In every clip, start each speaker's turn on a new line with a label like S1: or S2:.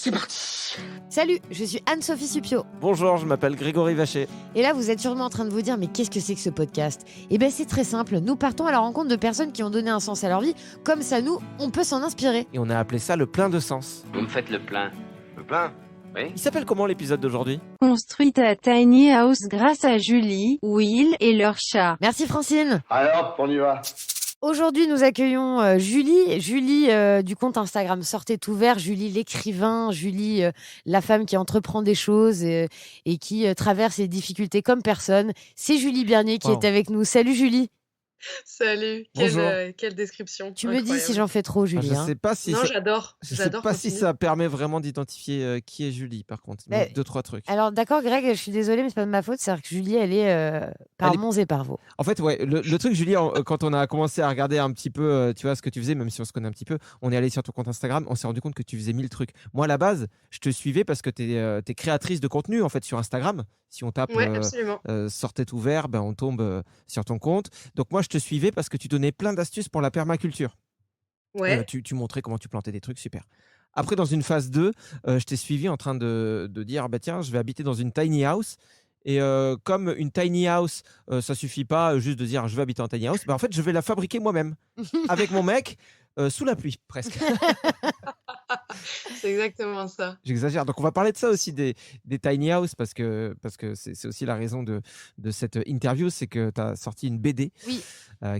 S1: C'est parti.
S2: Salut, je suis Anne-Sophie Supio.
S3: Bonjour, je m'appelle Grégory Vacher.
S2: Et là, vous êtes sûrement en train de vous dire, mais qu'est-ce que c'est que ce podcast ? Eh bien, c'est très simple. Nous partons à la rencontre de personnes qui ont donné un sens à leur vie. Comme ça, nous, on peut s'en inspirer.
S3: Et on a appelé ça le plein de sens.
S1: Vous me faites le plein.
S4: Le plein?
S1: Oui.
S3: Il s'appelle comment l'épisode d'aujourd'hui ?
S5: Construite à Tiny House grâce à Julie, Will et leur chat.
S2: Merci Francine.
S4: Alors, on y va.
S2: Aujourd'hui, nous accueillons Julie. Julie du compte Instagram Sortez tout vert. Julie l'écrivain. Julie la femme qui entreprend des choses et qui traverse les difficultés comme personne. C'est Julie Bernier qui est avec nous. Salut Julie.
S6: Salut,
S3: Bonjour.
S6: quelle description.
S2: Tu me dis si j'en fais trop, Julie.
S3: Je
S2: hein.
S3: sais pas si
S6: Non,
S3: ça...
S6: j'adore.
S3: Je sais pas si
S6: continue.
S3: ça permet vraiment d'identifier qui est Julie, par contre. Il manque 2-3 trucs.
S2: Alors d'accord Greg, je suis désolée mais c'est pas de ma faute, c'est-à-dire que Julie elle est par
S3: Elle est-
S2: Mons et par Vaux.
S3: En fait, ouais, le truc, Julie, quand on a commencé à regarder un petit peu, tu vois, ce que tu faisais, même si on se connaît un petit peu, on est allé sur ton compte Instagram, on s'est rendu compte que tu faisais 1000 trucs. Moi, à la base, je te suivais parce que t'es créatrice de contenu, en fait, sur Instagram. Si on tape
S6: Ouais, absolument.
S3: Sortez tout vert, ben, on tombe sur ton compte. Donc moi, je te suivais parce que tu donnais plein d'astuces pour la permaculture.
S6: Ouais.
S3: Tu montrais comment tu plantais des trucs, super. Après, dans une phase 2, je t'ai suivi en train de dire, bah, tiens, je vais habiter dans une tiny house. Et comme une tiny house, ça suffit pas juste de dire je vais habiter en tiny house, bah, en fait, je vais la fabriquer moi-même avec mon mec sous la pluie, presque.
S6: C'est exactement ça.
S3: J'exagère. Donc, on va parler de ça aussi, des tiny house, parce que c'est aussi la raison de cette interview, c'est que tu as sorti une BD
S2: Oui.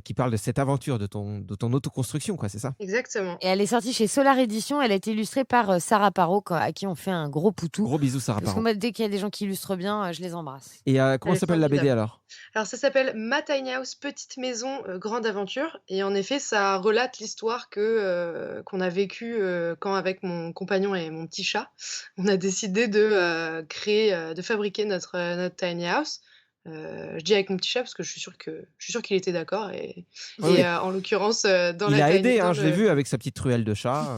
S3: qui parle de cette aventure de ton autoconstruction, quoi, c'est ça ?
S6: Exactement.
S2: Et elle est sortie chez Solar Édition, elle a été illustrée par Sarah Parot à qui on fait un gros poutou.
S3: Gros bisous, Sarah
S2: Parce que
S3: Parent.
S2: moi dès qu'il y a des gens qui illustrent bien, je les embrasse.
S3: Et comment
S6: Elle est
S3: s'appelle la BD
S6: formidable.
S3: alors ?
S6: Alors ça s'appelle Ma Tiny House, petite maison, grande aventure. Et en effet, ça relate l'histoire qu'on a vécue quand avec mon compagnon et mon petit chat, on a décidé de créer, de fabriquer notre tiny house. Je dis avec mon petit chat parce que je suis sûre qu'il était d'accord
S3: Oui.
S6: en l'occurrence dans
S3: Il
S6: la
S3: a
S6: tiny
S3: aidé,
S6: dans
S3: je l'ai vu avec sa petite truelle de chat.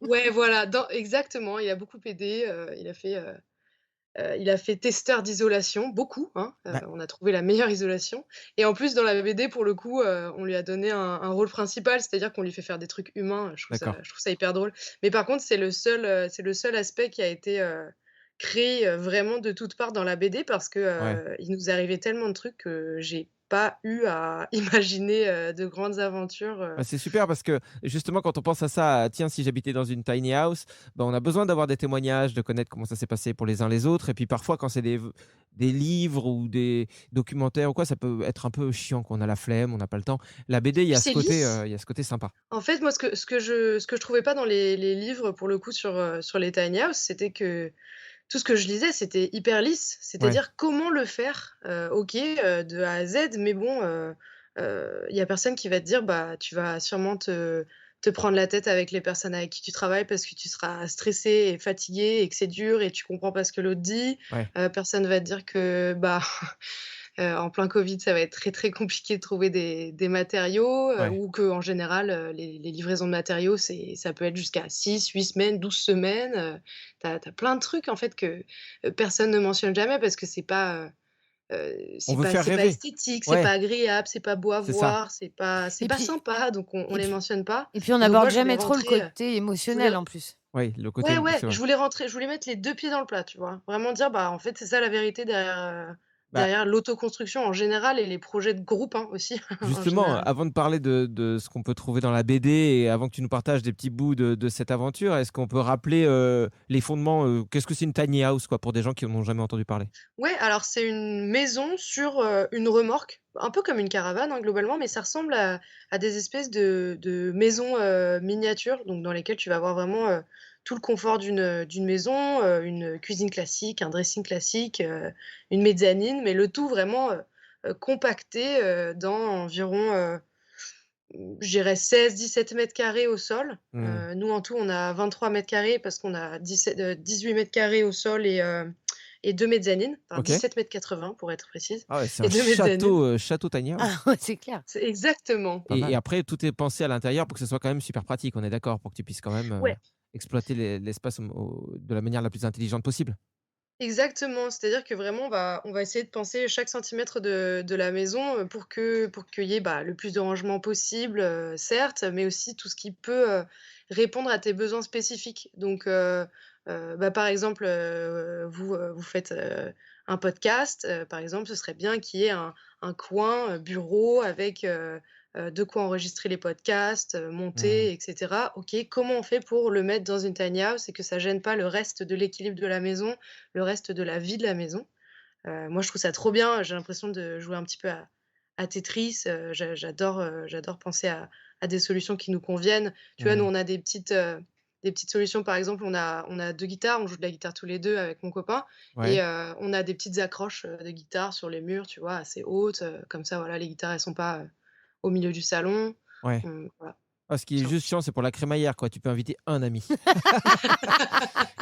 S6: Ouais, voilà, exactement, il a beaucoup aidé, il a fait testeur d'isolation, beaucoup, hein,
S3: Ouais.
S6: on a trouvé la meilleure isolation et en plus dans la BD pour le coup, on lui a donné un rôle principal, c'est-à-dire qu'on lui fait faire des trucs humains,
S3: D'accord.
S6: je trouve ça hyper drôle. Mais par contre, c'est le seul aspect qui a été, créé, vraiment de toutes parts dans la BD parce que,
S3: Ouais.
S6: il nous est arrivé tellement de trucs que j'ai pas eu à imaginer, de grandes aventures,
S3: Bah, c'est super parce que justement, quand on pense à ça, tiens, si j'habitais dans une tiny house, bah, on a besoin d'avoir des témoignages, de connaître comment ça s'est passé pour les uns les autres. Et puis parfois, quand c'est des livres ou des documentaires ou quoi, ça peut être un peu chiant, qu'on a la flemme, on n'a pas le temps. La BD, il y a
S6: C'est
S3: ce côté,
S6: lisse.
S3: il y a ce côté sympa.
S6: En fait, moi, ce que je trouvais pas dans les livres, pour le coup, sur les tiny house, c'était que tout ce que je lisais, c'était hyper lisse.
S3: Ouais.
S6: C'est-à-dire comment le faire, OK, de A à Z, mais bon, il y a personne qui va te dire: «Bah, tu vas sûrement te prendre la tête avec les personnes avec qui tu travailles parce que tu seras stressé et fatigué et que c'est dur et tu comprends pas ce que l'autre dit».
S3: Ouais.
S6: Personne va te dire que, bah, en plein covid, ça va être très, très compliqué de trouver des matériaux,
S3: Ouais.
S6: ou qu'en général, les livraisons de matériaux, ça peut être jusqu'à 6, 8 semaines, 12 semaines, tu as plein de trucs en fait que, personne ne mentionne jamais parce que
S3: On veut faire
S6: c'est pas
S3: rêver.
S6: esthétique, c'est
S3: Ouais,
S6: pas agréable, c'est pas beau à
S3: c'est ça.
S6: voir, c'est
S2: Et
S6: pas
S2: puis,
S6: sympa, donc on
S2: et
S6: les
S2: puis,
S6: mentionne pas.
S2: et puis on
S6: Et donc moi,
S2: n'aborde
S6: je voulais
S2: jamais trop le
S6: rentrer,
S2: côté
S6: je voulais
S2: émotionnel en plus.
S3: Oui, le côté,
S6: ouais, ouais,
S3: c'est vrai.
S6: je voulais mettre les 2 pieds dans le plat, tu vois? Vraiment dire: «Bah, en fait, c'est ça la vérité
S3: Bah,
S6: derrière l'autoconstruction en général et les projets de groupe, hein, aussi, en
S3: justement,
S6: général».
S3: avant de parler de ce qu'on peut trouver dans la BD et avant que tu nous partages des petits bouts de cette aventure, est-ce qu'on peut rappeler les fondements qu'est-ce que c'est une tiny house, quoi, pour des gens qui n'en ont jamais entendu parler ?
S6: Ouais, alors c'est une maison sur, une remorque, un peu comme une caravane, hein, globalement, mais ça ressemble à des espèces de maisons, miniatures, donc dans lesquelles tu vas avoir vraiment, tout le confort d'une maison, une cuisine classique, un dressing classique, une mezzanine, mais le tout vraiment, compacté, dans environ, je dirais 16-17 m² au sol.
S3: Mmh.
S6: Nous, en tout, on a 23 m² parce qu'on a 18 m² au sol et 2 mezzanines, enfin
S3: Ok.
S6: 17,80 m pour être précise
S3: Ah ouais, c'est
S6: et
S3: un
S6: 2 mezzanines.
S3: château tiny house.
S2: Ah ouais, c'est clair.
S6: C'est exactement.
S3: Et
S2: mal.
S3: après, tout est pensé à l'intérieur pour que ce soit quand même super pratique, on est d'accord, pour que tu puisses quand même
S6: Ouais,
S3: exploiter l'espace de la manière la plus intelligente possible.
S6: exactement. C'est-à-dire que vraiment, on va essayer de penser chaque centimètre de la maison, pour qu'il y ait, bah, le plus de rangement possible, certes, mais aussi tout ce qui peut, répondre à tes besoins spécifiques. Donc, Par exemple, vous faites, un podcast, par exemple, ce serait bien qu'il y ait un coin, bureau avec, de quoi enregistrer les podcasts,
S3: Mmh.
S6: monter et cetera. OK, comment on fait pour le mettre dans une tiny house et que ça gêne pas le reste de l'équilibre de la maison, le reste de la vie de la maison? Moi, je trouve ça trop bien. J'ai l'impression de jouer un petit peu à Tetris. J'adore penser à des solutions qui nous conviennent. Tu vois, nous,
S3: Mmh.
S6: on a des petites solutions. Par exemple, on a 2 guitares, on joue de la guitare tous les 2 avec mon copain et
S3: Ouais,
S6: on a des petites accroches, de guitare sur les murs, tu vois, assez hautes, comme ça, voilà, les guitares, elles sont pas, au milieu du salon.
S3: ouais.
S6: Voilà.
S3: Ah, ce qui est
S6: Tiens.
S3: juste chiant, c'est pour la crémaillère, quoi. Tu peux inviter un ami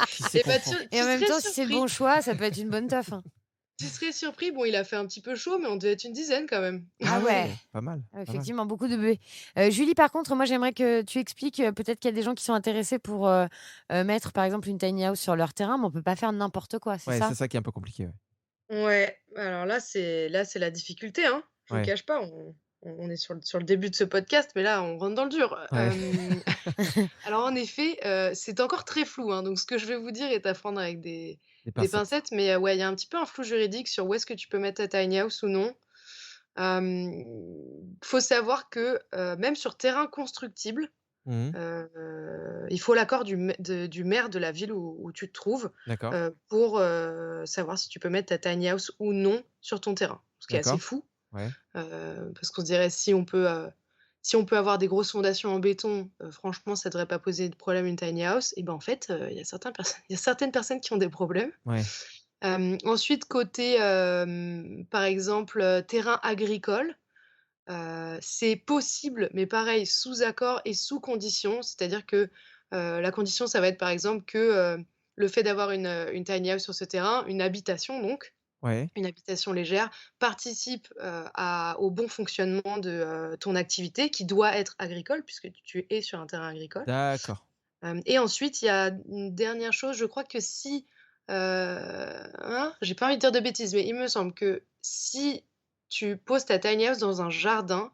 S3: qui sait
S6: Et bah, tu
S3: comprendre.
S2: Et
S6: tu
S2: en même
S6: serais
S2: temps, si c'est le bon
S6: surpris.
S2: choix, ça peut être une bonne teuf, hein.
S6: Tu serais surpris. Bon, il a fait un petit peu chaud, mais on devait être une dizaine quand même.
S2: Ah
S3: Ah
S2: ouais,
S3: ouais, pas mal, pas mal.
S2: effectivement, beaucoup de baies. Julie, par contre, moi, j'aimerais que tu expliques, peut-être qu'il y a des gens qui sont intéressés pour, mettre, par exemple, une tiny house sur leur terrain, mais on peut pas faire n'importe quoi, c'est
S3: Ouais, c'est
S2: ça?
S3: ça qui est un peu compliqué, ouais.
S6: Ouais, alors là c'est la difficulté, hein. Je vous le
S3: Ouais,
S6: cache pas, on est sur le début de ce podcast, mais là, on rentre dans le dur.
S3: ouais.
S6: Alors en effet, c'est encore très flou, hein, donc ce que je vais vous dire est à prendre avec
S3: Des
S6: des
S3: pincettes.
S6: pincettes, mais ouais, il y a un petit peu un flou juridique sur où est-ce que tu peux mettre ta tiny house ou non. Hem, Faut savoir que, même sur terrain constructible,
S3: Mmh.
S6: il faut l'accord du maire de la ville où tu te trouves,
S3: D'accord,
S6: pour, savoir si tu peux mettre ta tiny house ou non sur ton terrain. Ce qui est assez
S3: d'accord.
S6: fou,
S3: Ouais.
S6: parce qu'on se dirait si on peut avoir des grosses fondations en béton, franchement ça devrait pas poser de problème une tiny house et ben, en fait, il y a certaines personnes qui ont des problèmes.
S3: Ouais.
S6: Ensuite côté, par exemple, terrain agricole, c'est possible, mais pareil, sous accord et sous condition. C'est-à-dire que, la condition, ça va être par exemple que, le fait d'avoir une tiny house sur ce terrain, une habitation donc,
S3: Ouais.
S6: une habitation légère, participe, au bon fonctionnement de, ton activité qui doit être agricole puisque tu es sur un terrain agricole.
S3: D'accord.
S6: Et ensuite, il y a une dernière chose, je crois que si, j'ai pas envie de dire de bêtises, mais il me semble que si tu poses ta tiny house dans un jardin,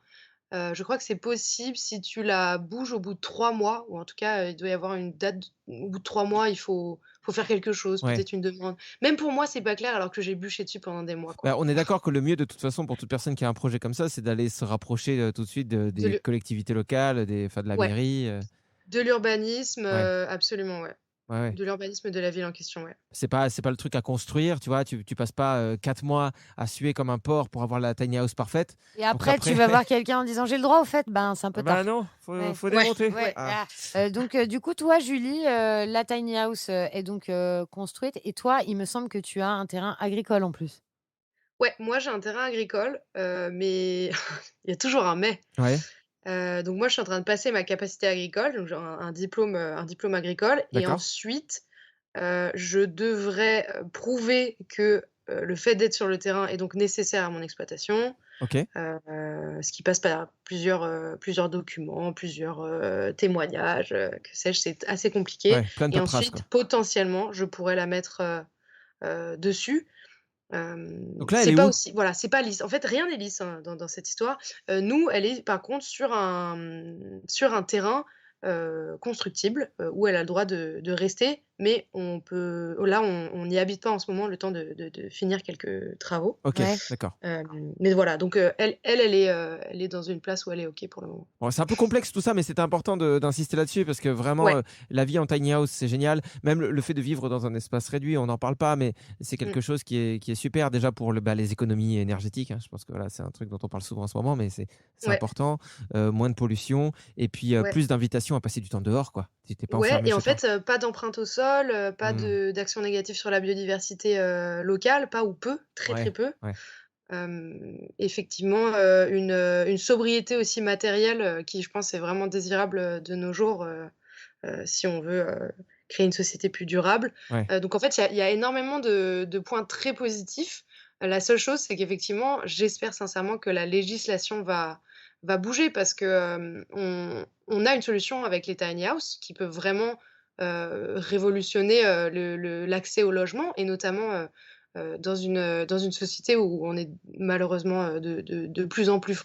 S6: je crois que c'est possible si tu la bouges au bout de 3 mois ou en tout cas, il doit y avoir une date au bout de 3 mois, il faut faire quelque chose,
S3: Ouais.
S6: peut-être une demande. Même pour moi, c'est pas clair alors que j'ai bûché dessus pendant des mois, quoi.
S3: Bah, on est d'accord que le mieux de toute façon pour toute personne qui a un projet comme ça, c'est d'aller se rapprocher, tout de suite
S6: De
S3: des
S6: l'u
S3: collectivités locales, de la
S6: Ouais,
S3: mairie,
S6: de l'urbanisme,
S3: ouais,
S6: absolument, ouais.
S3: ouais, ouais.
S6: De l'urbanisme de la ville en question, ouais.
S3: C'est pas le truc à construire, tu vois? Tu passes pas, 4 mois à suer comme un porc pour avoir la tiny house parfaite.
S2: Et
S3: Donc
S2: après, tu
S3: après
S2: vas voir quelqu'un en disant: «J'ai le droit au fait?» Ben, c'est un peu
S3: bah
S2: tard.
S3: non,
S2: Ouais,
S3: faut
S6: Ouais,
S3: démonter.
S6: ouais.
S3: Ah.
S2: donc du coup, toi, Julie, la tiny house, est donc construite et toi, il me semble que tu as un terrain agricole en plus?
S6: Ouais, moi j'ai un terrain agricole, mais il y a toujours un mais.
S3: Ouais,
S6: Donc moi je suis en train de passer ma capacité agricole, donc j'ai un diplôme agricole et
S3: d'accord,
S6: ensuite, je devrais, prouver que, le fait d'être sur le terrain est donc nécessaire à mon exploitation,
S3: OK.
S6: ce qui passe par plusieurs documents, plusieurs, témoignages, que sais-je, c'est assez compliqué
S3: Ouais, plein de
S6: et
S3: paperasse,
S6: ensuite
S3: quoi.
S6: potentiellement je pourrais la mettre, dessus.
S3: Donc là, elle
S6: C'est
S3: est
S6: pas
S3: où?
S6: aussi voilà, c'est pas lisse. En fait, rien n'est lisse, hein, dans cette histoire. Nous, elle est par contre sur un terrain, constructible, où elle a le droit de rester, mais on n'y habite pas en ce moment, le temps de finir quelques travaux.
S3: OK,
S2: Ouais.
S3: d'accord.
S6: Mais voilà, donc elle est dans une place où elle est OK pour le moment.
S3: Bon, c'est un peu complexe tout ça, mais c'était important d'insister là-dessus parce que vraiment,
S6: Ouais.
S3: la vie en tiny house, c'est génial. Même le fait de vivre dans un espace réduit, on n'en parle pas, mais c'est
S6: Mmh.
S3: quelque chose qui est super déjà pour les économies énergétiques, hein. Je pense que voilà, c'est un truc dont on parle souvent en ce moment, mais c'est
S6: Ouais,
S3: important. Moins de pollution et puis,
S6: ouais.
S3: plus d'invitations à passer du temps dehors, quoi. Tu es pas
S6: Ouais
S3: enfermé
S6: et en
S3: chez toi.
S6: fait, pas d'empreinte au sol, pas
S3: Mmh.
S6: d'action négative sur la biodiversité, locale, pas ou peu, très, très
S3: Ouais,
S6: peu.
S3: ouais.
S6: Effectivement, une sobriété aussi matérielle, qui je pense est vraiment désirable, de nos jours, si on veut, créer une société plus durable.
S3: Ouais.
S6: Donc en fait, il y a énormément de points très positifs. La seule chose, c'est qu'effectivement, j'espère sincèrement que la législation va bouger parce que, on a une solution avec les tiny house qui peut vraiment, révolutionner, l'accès au logement et notamment, dans une société où on est malheureusement, de plus en plus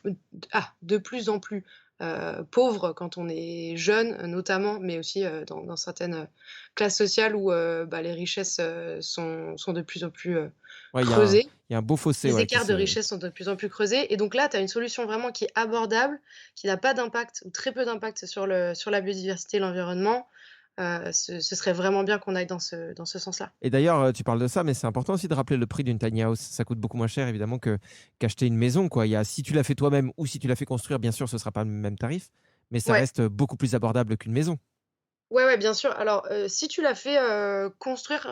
S6: pauvre quand on est jeune, notamment, mais aussi, dans certaines, classes sociales où, les richesses, sont de plus en plus,
S3: Ouais,
S6: creusées.
S3: il y a un beau fossé,
S6: Les
S3: ouais, qui
S6: écarts de
S3: se
S6: richesse sont de plus en plus creusés et donc là, tu as une solution vraiment qui est abordable, qui n'a pas d'impact ou très peu d'impact sur la biodiversité et l'environnement. Ce serait vraiment bien qu'on aille dans ce sens-là.
S3: et d'ailleurs, tu parles de ça, mais c'est important aussi de rappeler le prix d'une tiny house. Ça coûte beaucoup moins cher évidemment qu'acheter une maison, quoi. Il y a si tu l'as fait toi-même ou si tu l'as fait construire, bien sûr, ce sera pas le même tarif, mais ça
S6: Ouais.
S3: reste beaucoup plus abordable qu'une maison.
S6: Ouais, ouais, bien sûr. Alors, si tu l'as fait, construire,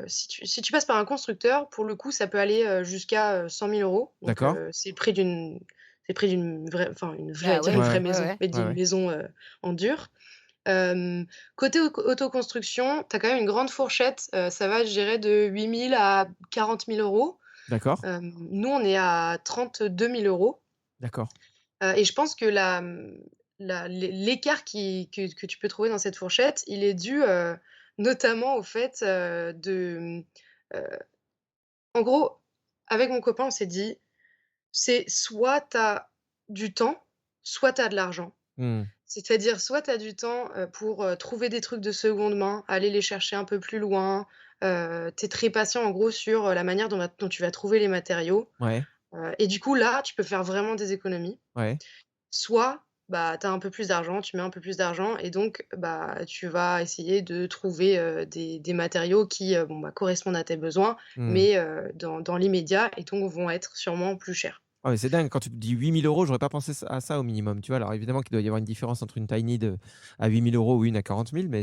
S6: si tu passes par un constructeur, pour le coup, ça peut aller, jusqu'à, 100 000 €. Donc,
S3: D'accord?
S6: c'est le prix d'une vraie enfin, j'allais
S2: Bah
S6: dire une
S2: ouais,
S6: vraie
S3: Ouais,
S2: ouais,
S6: maison,
S2: ouais.
S6: mais
S3: ouais,
S6: d'une
S3: ouais.
S6: maison, en dur. Côté autoconstruction, tu as quand même une grande fourchette, ça va, je dirais, de 8 000 à 40 000 €.
S3: D'accord,
S6: Nous, on est à 32 000 €.
S3: d'accord.
S6: Et je pense que l'écart que tu peux trouver dans cette fourchette, il est dû, notamment au fait, en gros, avec mon copain, on s'est dit: «C'est soit tu as du temps, soit tu as de l'argent».
S3: Mmh.
S6: C'est-à-dire soit tu as du temps, pour, trouver des trucs de seconde main, aller les chercher un peu plus loin, tu es très patient en gros sur, la manière dont tu vas trouver les matériaux,
S3: Ouais,
S6: et du coup là, tu peux faire vraiment des économies.
S3: ouais.
S6: Soit, tu as un peu plus d'argent, tu mets un peu plus d'argent et donc tu vas essayer de trouver, des matériaux qui, correspondent à tes besoins,
S3: Mmh.
S6: mais dans l'immédiat et donc vont être sûrement plus chers.
S3: Ah ouais, c'est dingue quand tu me dis 8 000 €, j'aurais pas pensé à ça au minimum, tu vois? Alors évidemment qu'il doit y avoir une différence entre une tiny à 8 000 € ou une à 40 000, mais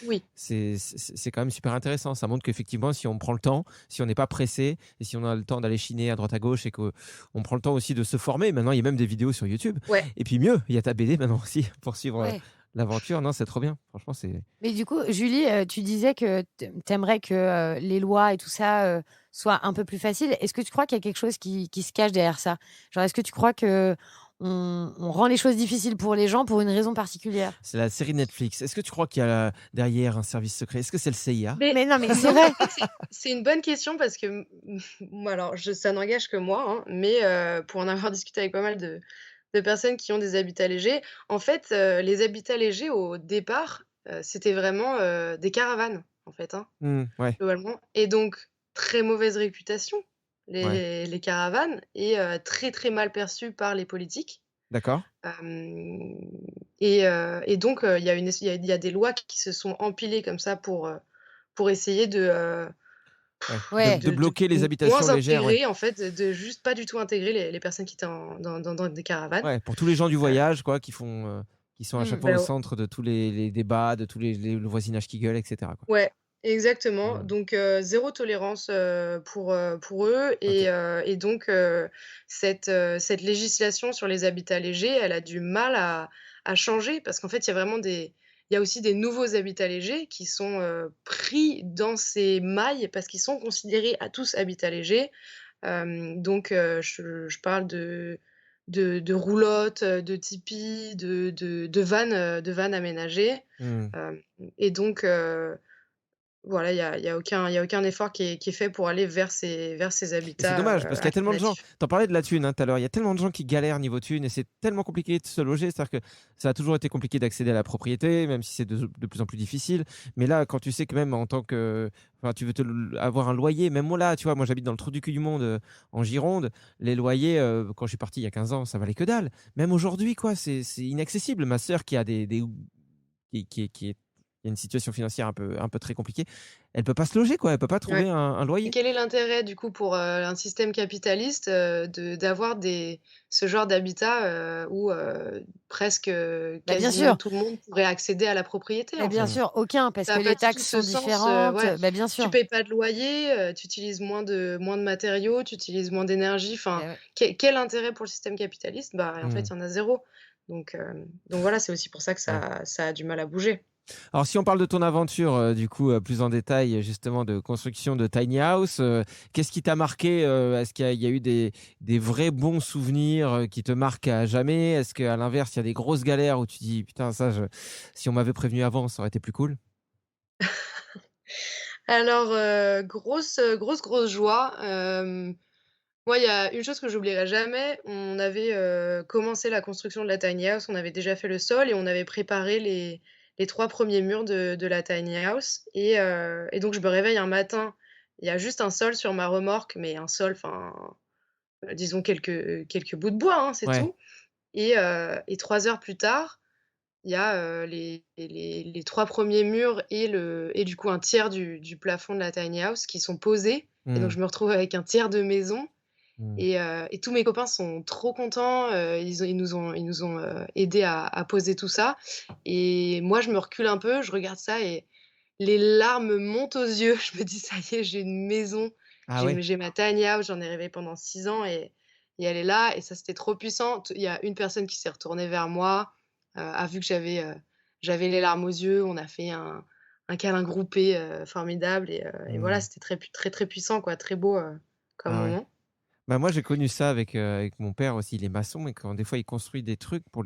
S6: Oui,
S3: c'est quand même super intéressant. Ça montre qu'effectivement, si on prend le temps, si on n'est pas pressé et si on a le temps d'aller chiner à droite à gauche et qu'on prend le temps aussi de se former. Maintenant, il y a même des vidéos sur YouTube
S6: ouais.
S3: et puis mieux, il y a ta BD maintenant aussi pour suivre,
S2: Ouais.
S3: l'aventure. Non, c'est trop bien. Franchement, c'est
S2: Mais du coup, Julie, tu disais que tu aimerais que, les lois et tout ça, soient un peu plus faciles. Est-ce que tu crois qu'il y a quelque chose qui se cache derrière ça? Genre, est-ce que tu crois qu'on on rend les choses difficiles pour les gens pour une raison particulière?
S3: c'est la série Netflix. Est-ce que tu crois qu'il y a derrière un service secret? Est-ce que c'est le CIA?
S6: Mais
S2: Mais non, mais c'est
S6: non,
S2: vrai!
S6: en fait, c'est une bonne question parce que moi alors ça n'engage que moi, hein, mais pour en avoir discuté avec pas mal de personnes qui ont des habitats légers, en fait, les habitats légers au départ, c'était vraiment, des caravanes, en fait, hein,
S3: Mmh, ouais,
S6: globalement et donc très mauvaise réputation,
S3: ouais.
S6: les caravanes et très, très mal perçues par les politiques.
S3: D'accord.
S6: Hem et donc il y a des lois qui se sont empilées comme ça pour essayer
S3: Ouais.
S2: Ouais.
S3: De
S6: de
S3: bloquer les habitations
S6: moins
S3: légères, ouais.
S6: intégrer en fait, de juste pas du tout intégrer les personnes qui étaient en dans des caravanes.
S3: Ouais, pour tous les gens du
S6: Heu,
S3: voyage, quoi, qui sont à chaque
S2: Mmh.
S3: fois au
S6: bah,
S3: centre de tous les débats, de tous le voisinage qui gueule, et cetera, quoi.
S6: ouais, exactement.
S3: Mmh.
S6: Donc 0 tolérance, pour eux
S3: OK.
S6: et donc cette législation sur les habitats légers, elle a du mal à changer parce qu'en fait, il y a aussi des nouveaux habitats légers qui sont, pris dans ces mailles parce qu'ils sont considérés à tous habitats légers. Donc je parle de roulottes, de tipis, de vannes aménagées,
S3: Mmh.
S6: hem et donc voilà, il y a aucun effort qui est fait pour aller vers ces
S3: Et c'est
S6: habitats,
S3: dommage parce qu'il y a tellement de gens
S6: alternatifs.
S3: tu en parlais de la thune, hein, tout à l'heure. Il y a tellement de gens qui galèrent niveau thune et c'est tellement compliqué de se loger. C'est-à-dire que ça a toujours été compliqué d'accéder à la propriété, même si c'est de plus en plus difficile. Mais là, quand tu sais que même en tant que enfin, tu veux avoir un loyer, même moi là, tu vois, moi j'habite dans le trou du cul du monde, en Gironde. Les loyers, quand je suis parti il y a 15 ans, ça valait que dalle. Même aujourd'hui, quoi, c'est inaccessible. Ma sœur qui a des qui a une situation financière un peu très compliquée, elle peut pas se loger, quoi. Elle peut pas
S6: Ouais.
S3: trouver un
S6: Et
S3: loyer.
S6: quel est l'intérêt du coup pour, un système capitaliste, d'avoir ce genre d'habitat, où, presque,
S2: Bah, bien
S6: quasiment
S2: sûr.
S6: tout le monde pourrait accéder à la propriété,
S2: Mais
S6: en
S2: bien
S3: Mmh.
S6: fait?
S2: sûr, aucun, parce
S6: Ça
S2: que
S6: a
S2: les
S6: pas du tout
S2: taxes
S6: ce
S2: sont
S6: sens,
S2: différentes.
S6: ouais.
S2: Bah, bien
S6: Tu
S2: sûr.
S6: payes pas de loyer, tu utilises moins de matériaux, tu utilises moins d'énergie, enfin,
S2: Beh, ouais.
S6: quel intérêt pour le système capitaliste? Bah, en fait,
S3: Mmh.
S6: il y en a zéro. Donc voilà, c'est aussi pour ça que
S3: Ouais.
S6: ça a du mal à bouger.
S3: Alors si on parle de ton aventure, du coup, plus en détail, justement de construction de tiny house, qu'est-ce qui t'a marqué? Est-ce qu'il y a eu des vrais bons souvenirs, qui te marquent à jamais? Est-ce qu'à l'inverse, il y a des grosses galères où tu dis: «Putain ça si on m'avait prévenu avant, ça aurait été plus cool»?
S6: Alors, grosse joie, Moi, il y a une chose que j'oublierai jamais. On avait, commencé la construction de la tiny house, on avait déjà fait le sol et on avait préparé les 3 premiers murs de la tiny house et donc je me réveille un matin, il y a juste un sol sur ma remorque, mais un sol, enfin, disons quelques bouts de bois, hein, c'est
S3: Ouais.
S6: tout et 3 heures plus tard, il y a, les 3 premiers murs et du coup un tiers du plafond de la tiny house qui sont posés et donc
S3: Mmh.
S6: je me retrouve avec un tiers de maison
S3: Mmh.
S6: et tous mes copains sont trop contents, ils nous ont, aidés à poser tout ça et moi je me recule un peu, je regarde ça et les larmes montent aux yeux. Je me dis: «Ça y est, j'ai une maison,
S3: Ah ouais?
S6: j'ai ma tiny house», j'en ai rêvé pendant 6 ans et elle est là et ça, c'était trop puissant. Il y a une personne qui s'est retournée vers moi, a vu que j'avais les larmes aux yeux. On a fait un câlin groupé, formidable et voilà,
S3: Mmh.
S6: c'était très, très puissant quoi, très beau, comme
S3: Ah ouais.
S6: moment.
S3: Bah, moi, j'ai connu ça avec mon père aussi, il est maçon et quand des fois il construit des trucs pour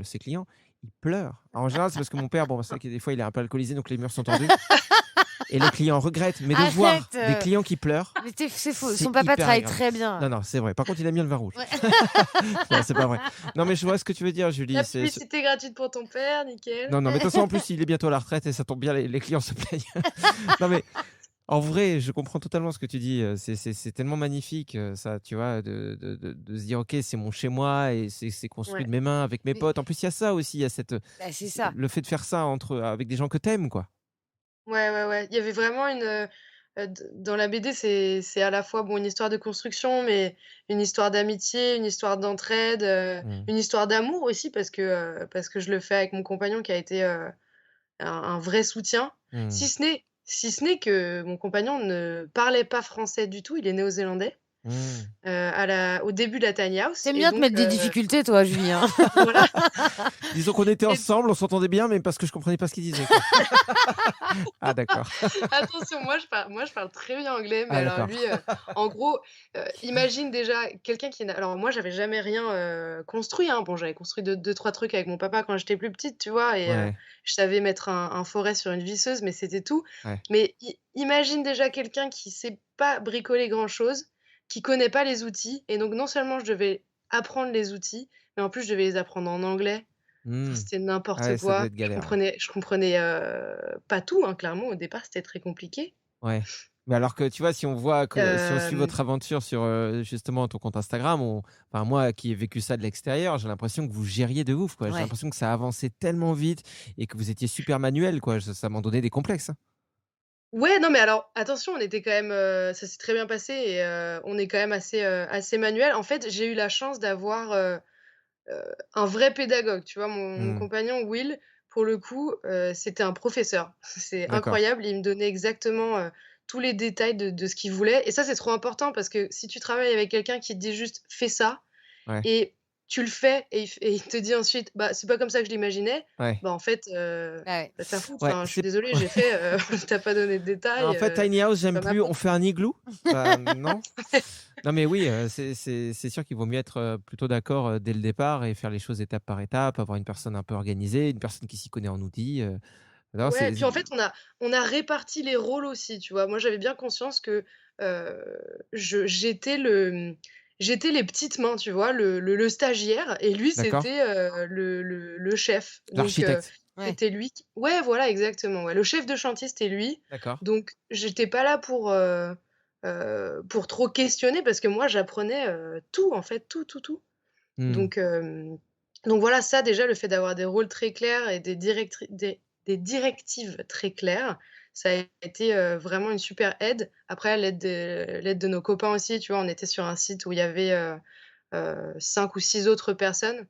S3: ses clients, il pleure. Alors, en général, c'est parce que mon père, bon, c'est vrai que des fois il est un peu alcoolisé donc les murs sont tordus et les clients regrettent, mais de voir
S2: Arrête,
S3: des clients qui pleurent,
S2: mais c'est faux,
S3: c'est
S2: son papa
S3: hyper
S2: travaille
S3: agréable.
S2: très bien.
S3: Non, non, c'est vrai. Par contre, il aime bien le vin rouge.
S2: Ouais.
S3: Non, c'est pas vrai. Non, mais je vois ce que tu veux dire,
S6: La
S3: Julie.
S6: publicité gratuite pour ton père, nickel.
S3: Non, non, mais de toute façon, en plus, il est bientôt à la retraite et ça tombe bien, les clients se plaignent. Non, mais en vrai, je comprends totalement ce que tu dis. C'est tellement magnifique, ça, tu vois, de se dire, OK, c'est mon chez moi et c'est construit
S6: Ouais.
S3: de mes mains avec mes
S2: Mais
S3: potes. En plus, il y a ça aussi, il y a cette,
S2: bah, c'est ça.
S3: le fait de faire ça avec des gens que t'aimes, quoi.
S6: Ouais, ouais, ouais. Il y avait vraiment d dans la BD, c'est à la fois, bon, une histoire de construction, mais une histoire d'amitié, une histoire d'entraide,
S3: Mmh.
S6: une histoire d'amour aussi parce que je le fais avec mon compagnon qui a été, un vrai soutien.
S3: Mmh.
S6: Si ce n'est que mon compagnon ne parlait pas français du tout, il est néo-zélandais,
S3: Mmh.
S6: au début de la tiny house
S2: Tu
S6: et
S2: bien te
S6: donc
S2: mettre des difficultés toi, Julie, hein.
S6: voilà
S3: Disons qu'on était
S6: et
S3: ensemble, on s'entendait bien, mais parce que je comprenais pas ce qu'il disait, quoi. Ah d'accord.
S6: attention, moi je parle très bien anglais, mais
S3: Ah
S6: alors
S3: d'accord.
S6: lui, en gros, imagine déjà quelqu'un qui n'a alors moi j'avais jamais rien, construit, hein. Bon, j'avais construit deux-trois trucs avec mon papa quand j'étais plus petite, tu vois?
S3: Ouais,
S6: Je savais mettre un forêt sur une visseuse, mais c'était tout.
S3: ouais.
S6: Mais imagine déjà quelqu'un qui sait pas bricoler grand-chose, qui connaît pas les outils et donc non seulement je devais apprendre les outils, mais en plus je devais les apprendre en anglais. Enfin,
S3: Mmh.
S6: c'était
S3: Ah
S6: n'importe
S3: ouais, ça devait
S6: quoi.
S3: être
S6: Je
S3: galère, ouais.
S6: comprenais je comprenais, pas tout, hein, clairement, au départ, c'était très compliqué.
S3: Ouais. Mais alors que tu vois, si on suit
S6: Hem,
S3: votre aventure sur, justement ton compte Instagram, enfin moi qui ai vécu ça de l'extérieur, j'ai l'impression que vous gériez de ouf, quoi. J'ai
S2: Ouais.
S3: l'impression que ça avançait tellement vite et que vous étiez super manuel, quoi. Ça m'en donnait des complexes, hein.
S6: ouais, non, mais alors attention, on était quand même, ça s'est très bien passé et on est quand même assez manuel. En fait, j'ai eu la chance d'avoir, un vrai pédagogue, tu vois? Mon
S3: Mmh.
S6: compagnon Will, pour le coup, c'était un professeur. C'est
S3: D'accord.
S6: incroyable, il me donnait exactement, tous les détails de ce qu'il voulait et ça, c'est trop important parce que si tu travailles avec quelqu'un qui te dit juste: «Fais ça»,
S3: Ouais.
S6: et tu le fais et il te dit ensuite: «Bah, c'est pas comme ça que je l'imaginais»,
S3: Ouais.
S6: bah, en fait,
S2: Bah, ouais.
S6: va te faire foutre.
S3: Ouais,
S6: Enfin, je suis
S3: c'est
S6: désolée, j'ai fait, tu pas donné de
S3: en
S6: détails,
S3: fait, tiny house,
S6: c'est
S3: j'aime
S6: pas ma
S3: plus.
S6: faute.
S3: On fait un igloo? Bah, non. Non, mais oui, c'est sûr qu'il vaut mieux être, plutôt d'accord, dès le départ et faire les choses étape par étape, avoir une personne un peu organisée, une personne qui s'y connaît en outils, non,
S6: Ouais, et
S3: c'est
S6: puis en fait, on a réparti les rôles aussi, tu vois? Moi, j'avais bien conscience que, je j'étais les petites mains, tu vois? Le stagiaire et lui,
S3: d'accord.
S6: c'était, le chef. Donc
S3: L'architecte.
S2: Ouais.
S6: c'était lui qui ouais, voilà, exactement, ouais. Le chef de chantier, c'était lui.
S3: D'accord.
S6: Donc j'étais pas là pour trop questionner parce que moi, j'apprenais, tout, en fait, tout, tout, tout.
S3: Mmh.
S6: Donc voilà, ça déjà, le fait d'avoir des rôles très clairs et des directives très claires, ça a été, vraiment une super aide. Après l'aide de nos copains aussi, tu vois? On était sur un site où il y avait, 5 ou 6 autres personnes,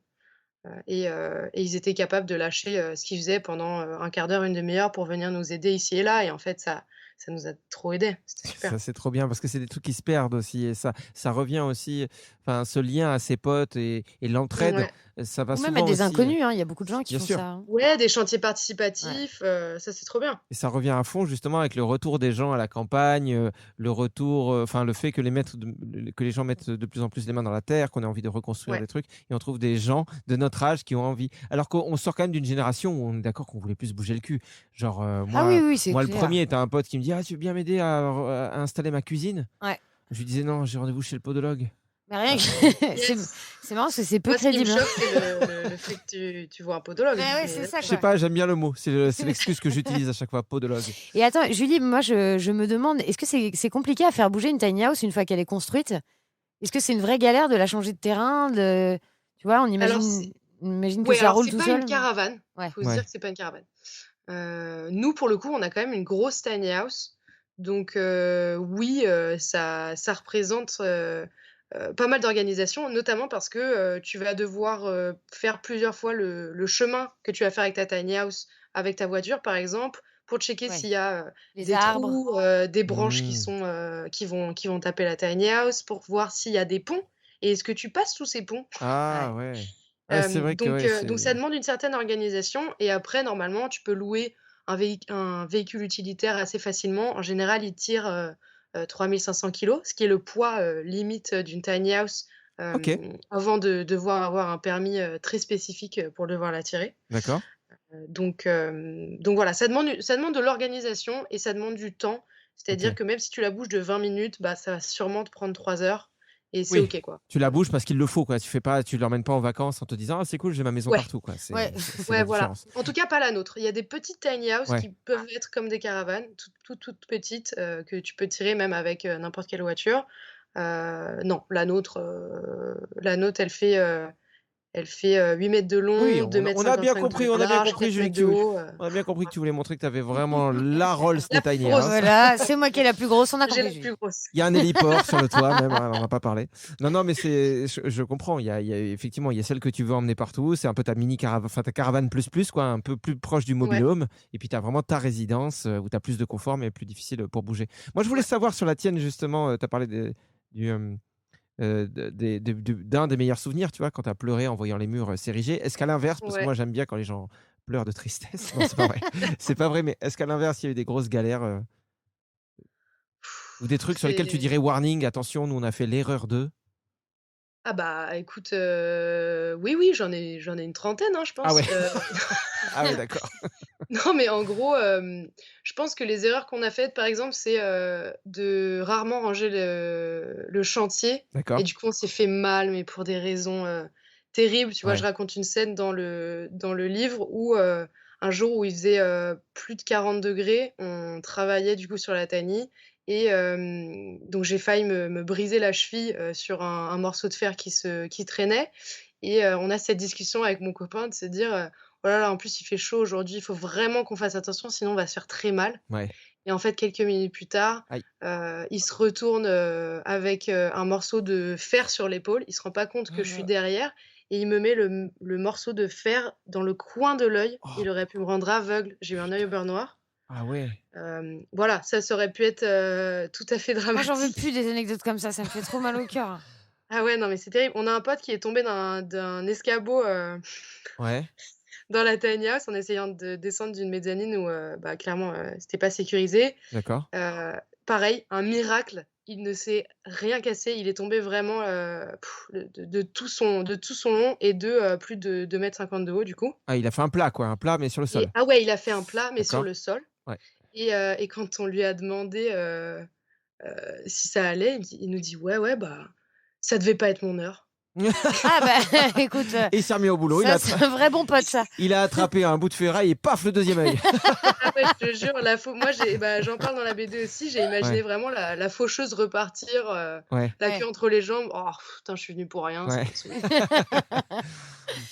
S6: et ils étaient capables de lâcher, ce qu'ils faisaient pendant, 1/4 d'heure, une demi heure pour venir nous aider ici et là et en fait ça nous a trop aidés. C'était super.
S3: Ça, c'est trop bien parce que c'est des trucs qui se perdent aussi et ça revient aussi, enfin, ce lien à ses potes et l'entraide,
S6: Ouais.
S3: ça va
S2: Ou même à
S3: souvent
S2: des
S3: aussi,
S2: inconnus, hein, il y a beaucoup de gens qui
S3: bien
S2: font
S3: sûr.
S2: ça, hein.
S6: Ouais, des chantiers
S2: Ouais.
S6: participatifs, ça c'est trop bien.
S3: Et ça revient à fond justement avec le retour des gens à la campagne, le retour, enfin le fait que les gens mettent de plus en plus les mains dans la terre, qu'on ait envie de reconstruire
S6: Ouais.
S3: des trucs et on trouve des gens de notre âge qui ont envie. Alors qu'on sort quand même d'une génération où on est d'accord qu'on voulait plus se bouger le cul. Genre,
S2: Ah oui,
S3: moi
S2: oui, c'est
S3: moi le
S2: clair.
S3: premier, tu un pote qui me dit: «Ah, tu veux bien m'aider à installer ma cuisine?»
S2: Ouais.
S3: Je lui disais non, j'ai rendez-vous chez le podologue.
S2: Mais rien que c'est
S6: Yes.
S2: c'est marrant parce que c'est peu
S6: Moi, ce qui me
S2: crédible, hein.
S6: choque, c'est le fait que tu vois un podologue.
S2: Ouais,
S6: Mais
S2: c'est ça,
S3: Je
S6: d'accord.
S3: sais
S2: quoi.
S3: pas, j'aime bien le mot. C'est l'excuse que j'utilise à chaque fois, podologue.
S2: Et attends, Julie, moi, je me demande, est-ce que c'est compliqué à faire bouger une tiny house une fois qu'elle est construite? Est-ce que c'est une vraie galère de la changer de terrain, tu vois, on
S6: Alors,
S2: imagine que
S6: ouais,
S2: ça
S6: alors
S2: roule
S6: c'est
S2: tout
S6: pas
S2: seul.
S6: une caravane.
S2: Ouais.
S6: Faut se dire que c'est pas une caravane. Nous, pour le coup, on a quand même une grosse tiny house. Donc, oui, ça représente pas mal d'organisation, notamment parce que tu vas devoir faire plusieurs fois le chemin que tu vas faire avec ta tiny house, avec ta voiture, par exemple, pour checker
S2: Ouais.
S6: s'il y a
S2: Les
S6: des
S2: arbres.
S6: trous, des branches
S3: Mmh.
S6: qui vont taper la tiny house, pour voir s'il y a des ponts et est-ce que tu passes sous ces ponts?
S3: Ah
S2: Ouais.
S3: ouais. Ouais, c'est vrai que ouais,
S6: Donc
S3: c'est
S6: ça demande une certaine organisation et après normalement tu peux louer un véhicule utilitaire assez facilement. En général, il tire, 3 500 kilogrammes, ce qui est le poids, limite, d'une tiny house,
S3: OK,
S6: avant de devoir avoir un permis, très spécifique, pour devoir la tirer.
S3: d'accord.
S6: Donc voilà, ça demande de l'organisation et ça demande du temps. C'est-à-dire
S3: OK.
S6: que même si tu la bouges de 20 minutes, bah, ça va sûrement te prendre 3 heures et c'est
S3: Oui,
S6: OK, quoi.
S3: tu la bouges parce qu'il le faut, quoi. Tu l'emmènes pas en vacances en te disant: «Ah c'est cool, j'ai ma maison
S6: Ouais.
S3: partout», quoi. C'est
S2: Ouais.
S3: c'est la
S6: Ouais, voilà.
S3: différence.
S6: En tout cas, pas la nôtre. Il y a des petites tiny house
S3: Ouais.
S6: qui peuvent être comme des caravanes, toutes petites, que tu peux tirer même avec, n'importe quelle voiture. Non, la nôtre, elle fait, 8 mètres de
S3: Oui,
S6: long, 2 mètres
S3: on a bien
S6: 55
S3: compris,
S6: de
S3: on a bien
S6: large,
S3: compris
S6: 4
S3: Julie
S6: mètres
S3: que
S6: de haut,
S3: on a bien compris que tu voulais montrer que tu avais vraiment la Rolls
S6: la
S3: des
S6: plus
S3: tiny
S6: grosse.
S3: house.
S2: Voilà, c'est moi qui est la plus grosse, on a
S6: J'ai
S2: compris,
S6: la
S2: Julie.
S6: plus grosse.
S3: Il y a un héliport sur le toit même, hein, on en a pas parlé. Non, mais je comprends, il y a effectivement, il y a celle que tu veux emmener partout, c'est un peu ta mini caravane, enfin ta caravane plus quoi, un peu plus proche du
S6: Ouais,
S3: mobil-home et puis tu as vraiment ta résidence, où tu as plus de confort mais plus difficile, pour bouger. Moi, je voulais
S6: ouais,
S3: savoir sur la tienne justement, tu as parlé du, d'un des meilleurs souvenirs, tu vois, quand tu as pleuré en voyant les murs, s'ériger. Est-ce qu'à l'inverse, parce que
S6: ouais.
S3: moi j'aime bien quand les gens pleurent de tristesse. Non, c'est pas vrai. C'est pas vrai, mais est-ce qu'à l'inverse, il y a eu des grosses galères, ou des trucs sur lesquels tu
S6: C'est
S3: dirais: «Warning, attention, nous on a fait l'erreur de»?
S6: Ah bah, écoute, oui, oui, j'en ai une trentaine, hein, je
S3: Ah ouais.
S6: pense.
S3: Ah ouais, d'accord.
S6: Non, mais en gros, je pense que les erreurs qu'on a faites, par exemple, c'est, de rarement ranger le chantier et
S3: D'accord.
S6: du coup, on s'est fait mal, mais pour des raisons, terribles. Tu vois, je
S3: Ouais.
S6: raconte une scène dans le livre où, un jour où il faisait, plus de 40 degrés, on travaillait du coup sur la tiny et donc j'ai failli me briser la cheville, sur un morceau de fer qui traînait et on a cette discussion avec mon copain de se dire, «Oh là là, en plus il fait chaud aujourd'hui, il faut vraiment qu'on fasse attention sinon on va se faire très mal»
S3: Ouais.
S6: et en fait quelques minutes plus tard,
S3: Aïe.
S6: il se retourne, avec, un morceau de fer sur l'épaule. Il se rend pas compte que je suis derrière et il me met le morceau de fer dans le coin de l'œil.
S3: Oh!
S6: Il aurait pu me rendre aveugle. J'ai eu un œil au beurre noir.
S3: Ah ouais.
S6: Voilà, ça aurait pu être, tout à fait
S2: Moi, j'en veux
S6: dramatique.
S2: plus des anecdotes comme ça me fait trop mal au cœur.
S6: Ah ouais, non, mais c'est terrible. On a un pote qui est tombé d'un escabeau,
S3: Ouais,
S6: dans la tiny house en essayant de descendre d'une mezzanine où, bah, clairement, c'était pas sécurisé.
S3: d'accord.
S6: Heu, Pareil, un miracle, il ne s'est rien cassé. Il est tombé vraiment, de tout son long et de, plus de 2,50 m de haut du coup
S3: Ah, il a fait un plat quoi, un plat mais sur le
S6: et
S3: sol?
S6: ah ouais, il a fait un plat mais sur
S3: D'accord.
S6: le sol
S3: Ouais.
S6: et quand on lui a demandé, si ça allait, il nous dit: «Ouais, ouais, bah, ça devait pas être mon heure».
S2: Ah bah, écoute,
S3: Et il s'est remis au boulot,
S2: ça, c'est un vrai bon pote, ça.
S3: il a attrapé un bout de ferraille et paf, le deuxième œil.
S6: Ah ouais, je te jure, moi j'en parle dans la BD aussi, j'ai imaginé
S3: Ouais,
S6: vraiment la faucheuse repartir,
S3: ouais,
S6: la queue
S2: Ouais.
S6: entre les jambes. Oh putain, je suis venue pour rien, ça
S3: ouais.
S6: m'a saoulée.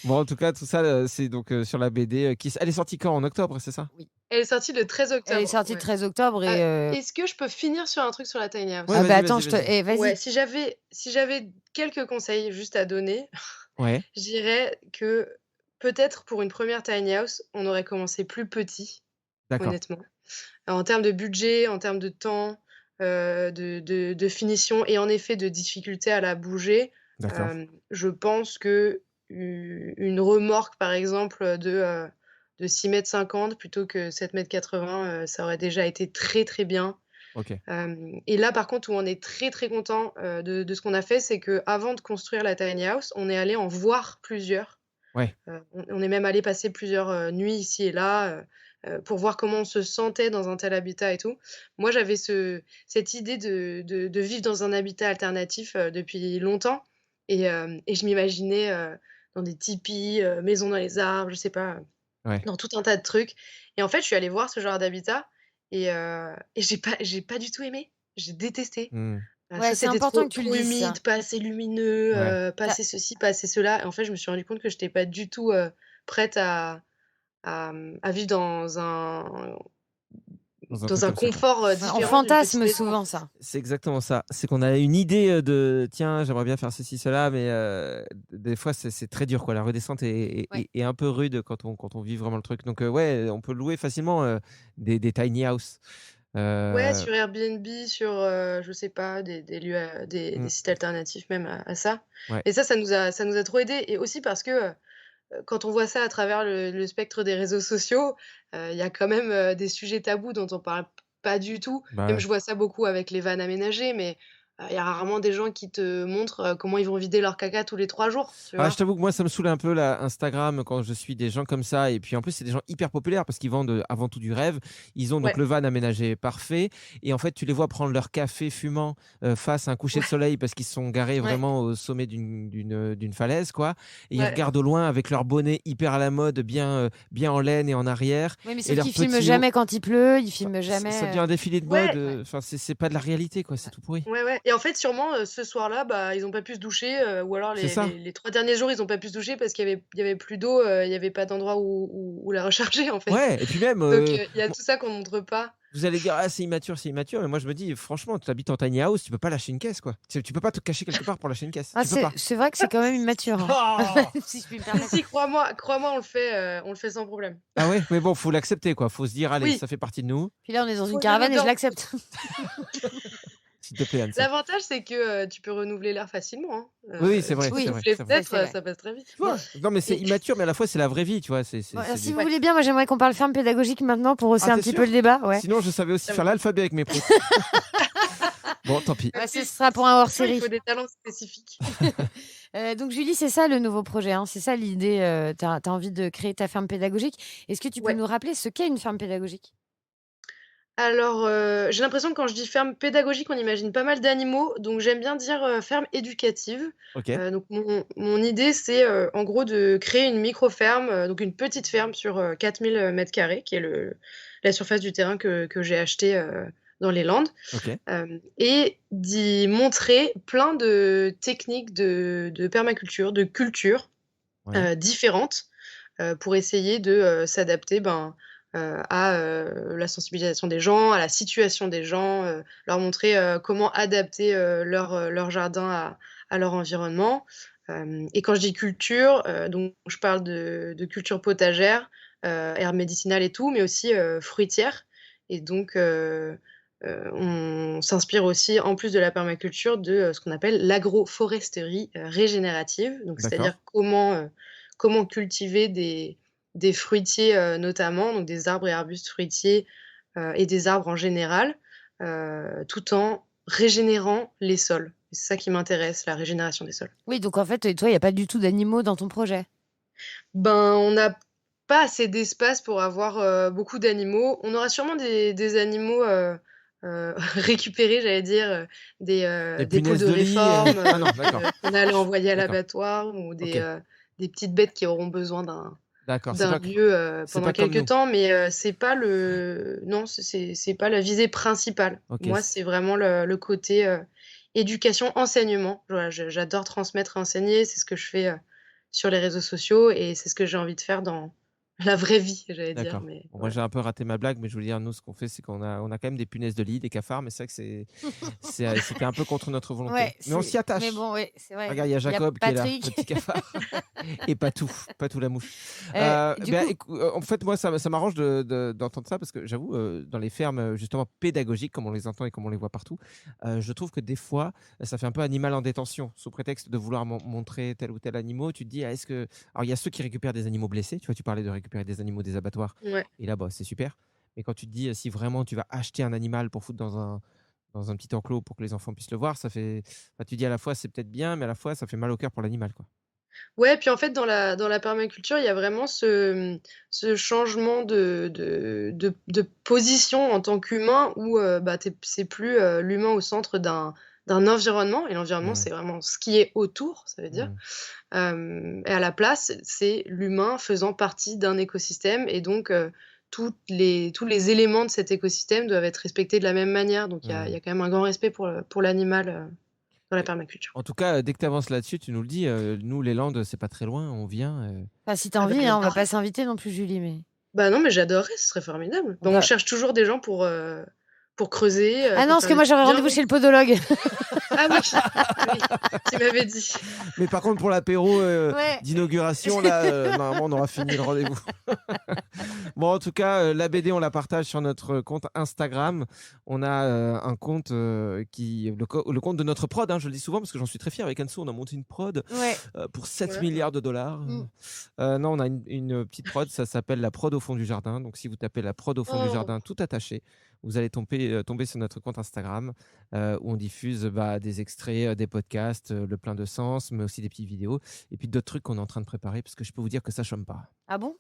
S3: Bon, en tout cas, tout ça, c'est donc, sur la BD, elle est sortie quand? En octobre, c'est ça?
S2: Oui.
S6: Elle est sortie le 13
S2: Elle est
S6: octobre,
S2: sortie le
S6: ouais.
S2: 13 octobre et
S6: Est-ce que je peux finir sur un truc sur la tiny
S3: Ouais,
S2: ah
S6: house?
S2: bah,
S3: vas-y,
S2: attends,
S3: vas-y, vas-y.
S2: vas-y.
S6: Ouais, si j'avais quelques conseils juste à donner,
S3: Ouais,
S6: je dirais que peut-être pour une première tiny house, on aurait commencé plus petit,
S3: d'accord,
S6: honnêtement. En termes de budget, en termes de temps, de finition et en effet de difficulté à la bouger,
S3: d'accord,
S6: je pense que une remorque par exemple, de 6,50 m plutôt que 7,80 m, ça aurait déjà été très, très bien.
S3: OK.
S6: Et là par contre où on est très, très content, de ce qu'on a fait, c'est qu'avant de construire la tiny house, on est allé en voir plusieurs.
S3: Ouais,
S6: On est même allé passer plusieurs, nuits ici et là, pour voir comment on se sentait dans un tel habitat et tout. Moi, j'avais cette idée de vivre dans un habitat alternatif, depuis longtemps et je m'imaginais, dans des tipis, maisons dans les arbres, je sais pas,
S3: Ouais.
S6: dans tout un tas de trucs et en fait, je suis allée voir ce genre d'habitat et j'ai pas du tout aimé. J'ai détesté.
S3: Mmh.
S2: Ouais,
S6: Soit
S2: c'est
S6: c'était
S2: important
S6: trop
S2: que tu le
S6: trop
S2: dises ça.
S6: humide, pas assez lumineux,
S3: Ouais.
S6: pas
S2: Tu
S6: assez ceci, pas assez cela et en fait, je me suis rendu compte que j'étais pas du tout, prête à vivre
S3: Dans un truc
S6: dans un
S3: comme ça, quoi.
S6: confort,
S2: on
S6: différent d'une petite
S2: fantasme
S6: maison, en
S2: souvent
S6: fait.
S2: ça.
S3: C'est exactement ça. C'est qu'on a une idée, de tiens, j'aimerais bien faire ceci, cela, mais des fois, c'est très dur, quoi. La redescente
S2: Ouais.
S3: est un peu rude quand on vit vraiment le truc. Donc ouais, on peut louer facilement, des tiny house.
S6: Ouais,
S3: Heu,
S6: sur Airbnb, sur, je sais pas, des lieux, des
S3: mmh,
S6: sites alternatifs même à ça
S3: ouais.
S6: et ça nous a trop aidés et aussi parce que, quand on voit ça à travers le spectre des réseaux sociaux, il y a quand même, des sujets tabous dont on parle pas du tout.
S3: Bah,
S6: Même
S3: ouais.
S6: je vois ça beaucoup avec les vannes aménagées, mais, il y a rarement des gens qui te montrent, comment ils vont vider leur caca tous les 3 jours, tu
S3: Ah, je
S6: vois?
S3: t'avoue que moi, ça me saoule un peu là, Instagram quand je suis des gens comme ça. Et puis en plus, c'est des gens hyper populaires parce qu'ils vendent avant tout du rêve. Ils ont donc
S6: Ouais,
S3: le van aménagé parfait. Et en fait, tu les vois prendre leur café fumant face à un coucher de
S6: ouais,
S3: soleil parce qu'ils se sont garés
S2: Ouais.
S3: vraiment au sommet d'une falaise, quoi. Et ils
S6: ouais.
S3: regardent au loin avec leur bonnet hyper à la mode, bien en laine et en arrière.
S2: Oui, mais
S3: Et
S2: sauf
S3: leur
S2: qu'ils filment
S3: petit haut.
S2: jamais quand il pleut, ils
S3: Enfin,
S2: filment
S3: ça devient
S2: jamais.
S3: un défilé de mode.
S6: Ouais!
S2: Ouais.
S3: Enfin, c'est pas de la réalité, quoi. C'est tout pourri.
S6: Ouais, ouais et en fait, sûrement, ce soir-là, bah, ils ont pas pu se doucher, ou alors
S3: C'est
S6: les
S3: ça.
S6: les les 3 derniers jours, ils ont pas pu se doucher parce qu'il y avait plus d'eau, il y avait pas d'endroit où la recharger, en fait.
S3: Ouais. Et puis même,
S6: Donc il y a tout ça qu'on montre pas.
S3: vous allez dire: «Ah, c'est immature», mais moi je me dis: «Franchement, tu habites en tiny house, tu peux pas lâcher une caisse, quoi. Tu peux pas te cacher quelque part pour lâcher une caisse.
S2: Ah,
S3: Tu peux pas».
S2: c'est vrai que c'est quand même immature, hein.
S3: Oh.
S2: Si je puis me
S6: Si,
S2: permettre.
S6: si, crois-moi, on le fait sans problème.
S3: Ah ouais? Mais bon, faut l'accepter, quoi. Faut se dire: «Allez,
S6: Oui,
S3: ça fait partie de nous.
S2: Puis là, on est dans une
S6: faut vivre
S2: caravane et je
S6: dedans.
S2: l'accepte.
S3: S'il te plaît, Anne-Sophie».
S6: L'avantage, c'est que, tu peux renouveler l'air facilement, hein.
S3: Oui, oui, c'est
S6: Tu
S3: vrai, c'est
S2: Oui,
S3: vrai,
S6: ouvres les
S3: c'est vrai.
S6: fenêtres,
S2: c'est vrai.
S6: ça passe très vite.
S3: Tu vois? Non, mais c'est
S6: Et
S3: immature, mais à la fois, c'est la vraie vie, tu vois?
S2: Bon,
S3: C'est
S2: si
S3: des
S2: vous
S6: ouais,
S2: voulez bien, moi j'aimerais qu'on parle ferme pédagogique maintenant pour hausser
S3: Ah,
S2: un
S3: tu
S2: petit
S3: sûr?
S2: peu le débat. Ouais.
S3: Sinon, je savais aussi
S6: ça
S3: faire l'alphabet avec mes proutes. Bon, tant pis.
S2: Ouais, ce
S6: oui,
S2: sera pour un
S6: parfois, il
S2: hors-série.
S6: faut des talents spécifiques.
S2: Donc Julie, c'est ça le nouveau projet, hein, c'est ça l'idée, tu as envie de créer ta ferme pédagogique. Est-ce que tu peux
S6: Ouais.
S2: nous rappeler ce qu'est une ferme pédagogique?
S6: Alors, j'ai l'impression que quand je dis ferme pédagogique, on imagine pas mal d'animaux, donc j'aime bien dire, ferme éducative.
S3: OK,
S6: Donc mon idée, c'est, en gros de créer une micro-ferme, donc une petite ferme sur, 4 000 m², qui est la surface du terrain que j'ai acheté, dans les Landes,
S3: OK,
S6: et d'y montrer plein de techniques de permaculture, de culture,
S3: ouais,
S6: différentes, pour essayer de, s'adapter, ben, à, la sensibilisation des gens, à la situation des gens, leur montrer, comment adapter, leur jardin à leur environnement. Et quand je dis culture, donc je parle de culture potagère, herbes médicinales et tout, mais aussi, fruitière et donc on s'inspire aussi, en plus de la permaculture, de, ce qu'on appelle l'agroforesterie, régénérative. Donc
S3: d'accord.
S6: c'est-à-dire comment cultiver des fruitiers, notamment, donc des arbres et arbustes fruitiers, et des arbres en général, tout en régénérant les sols. C'est ça qui m'intéresse, la régénération des sols.
S2: Oui, donc en fait, toi, il y a pas du tout d'animaux dans ton projet?
S6: Ben, on n'a pas assez d'espace pour avoir, beaucoup d'animaux. On aura sûrement des animaux, récupérés, j'allais dire,
S3: Des
S6: des poules
S3: punaises
S6: de
S3: de lit,
S6: réforme,
S3: ah non, d'accord,
S6: qu'on allait envoyer à
S3: d'accord,
S6: l'abattoir ou
S3: OK,
S6: des petites bêtes qui auront besoin d'un
S3: d'accord.
S6: d'un lieu,
S3: C'est
S6: pendant
S3: pas comme
S6: quelque
S3: nous.
S6: temps, mais c'est pas le non, c'est pas la visée principale.
S3: OK,
S6: Moi, c'est vraiment le côté, éducation, enseignement. Voilà, j'adore transmettre et enseigner, c'est ce que je fais, sur les réseaux sociaux et c'est ce que j'ai envie de faire dans la vraie vie, j'allais dire,
S3: d'accord.
S6: mais
S3: Bon, moi,
S6: voilà.
S3: j'ai un peu raté ma blague, mais je veux dire, nous, ce qu'on fait, c'est qu'on a quand même des punaises de lit, des cafards, mais c'est vrai que c'était un peu contre notre volonté.
S2: Ouais,
S3: Mais on s'y
S2: mais
S3: attache.
S2: bon, ouais, c'est vrai.
S3: Regarde, il y a
S2: Il y a
S3: Jacob qui est là, le
S2: Patrick.
S3: petit cafard et Patou la mouche.
S2: Du coup
S3: En fait, moi, ça m'arrange d'entendre ça parce que j'avoue, dans les fermes, justement pédagogiques, comme on les entend et comme on les voit partout, je trouve que des fois, ça fait un peu animal en détention. Sous prétexte de vouloir montrer tel ou tel animal, tu te dis: «Ah, est-ce que» alors il y a ceux qui récupèrent des animaux blessés, tu vois? Tu parlais de récupérer des animaux des abattoirs
S6: Ouais.
S3: et là, bah, c'est super. Mais quand tu te dis, si vraiment tu vas acheter un animal pour foutre dans un petit enclos pour que les enfants puissent le voir, ça fait enfin, tu dis à la fois: «C'est peut-être bien», mais à la fois ça fait mal au cœur pour l'animal, quoi.
S6: Ouais, puis en fait, dans la permaculture, il y a vraiment ce changement de position en tant qu'humain où bah, c'est plus l'humain au centre d'un environnement. Et l'environnement,
S3: Mmh.
S6: c'est vraiment ce qui est autour, ça veut dire.
S3: Mmh.
S6: Et à la place, c'est l'humain faisant partie d'un écosystème. Et donc, tous les éléments de cet écosystème doivent être respectés de la même manière. Donc, il y
S3: Mmh.
S6: a quand même un grand respect pour l'animal dans la
S3: Et
S6: permaculture.
S3: en tout cas, dès que tu avances là-dessus, tu nous le dis, nous, les Landes, c'est pas très loin, on vient.
S2: Enfin, si t'as
S6: Ah bah,
S2: envie, hein, on va pas
S6: j'adorerais.
S2: s'inviter non plus, Julie, mais
S6: Bah non, mais j'adorerais, ce serait formidable.
S2: on
S6: Bah, on
S2: va.
S6: cherche toujours des gens pour creuser,
S2: Ah non,
S6: pour
S2: parce
S6: faire
S2: que
S6: des
S2: moi
S6: trucs
S2: j'aurais
S6: bien.
S2: rendez-vous chez le podologue.
S6: Ah oui, oui, tu m'avais dit.
S3: Mais par contre, pour l'apéro
S2: Ouais.
S3: d'inauguration, là, normalement, on aura fini le rendez-vous. Bon, en tout cas, la BD, on la partage sur notre compte Instagram. On a un compte le compte de notre prod, hein, je le dis souvent parce que j'en suis très fier. Avec Anso, on a monté une prod
S2: Ouais.
S3: pour 7
S6: Ouais.
S3: milliards de dollars.
S2: Mm.
S3: Non, on a une petite prod, ça s'appelle la prod au fond du jardin. Donc, si vous tapez la prod au fond du
S6: Oh,
S3: jardin, tout attaché, vous allez tomber sur notre compte Instagram où on diffuse des extraits, des podcasts, le plein de sens, mais aussi des petites vidéos et puis d'autres trucs qu'on est en train de préparer parce que je peux vous dire que ça chôme pas.
S2: Ah bon?